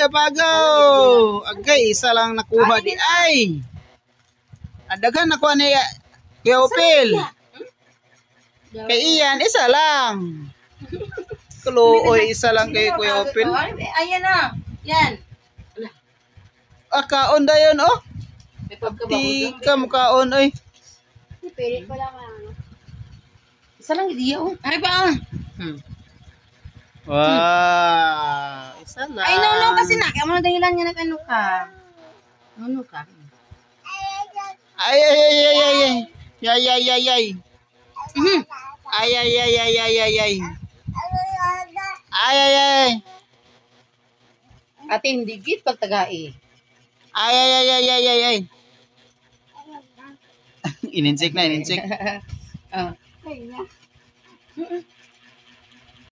apagaw. Agay, isa lang nakuha di ay. Daghan nakuha ni Kuya Opel. Kay Ian, isa lang. Kaluoy, isa lang kay Kuya Opel. Ayan na. Yan. Kaon da yun, oh. Di ka makaon, oy. Pilit ko lang ano. Isa lang hindi yun. Ay ba? Wow. Isa lang. Ay, no, kasi na. Kaya mo na dahilan niya nag-ano ka. Ano ka? Ay, ay, ay, ay, ay, ay. Yay, yay, yay, yay. Ay, ay, ay, ay, ay, ay, ay. Ay, ay, ay. Ate, hindi git pag tagai. Ay, ay, ay, ay, ay, ay, ay. Ininsik na, ininsik. Ah. Ay, na.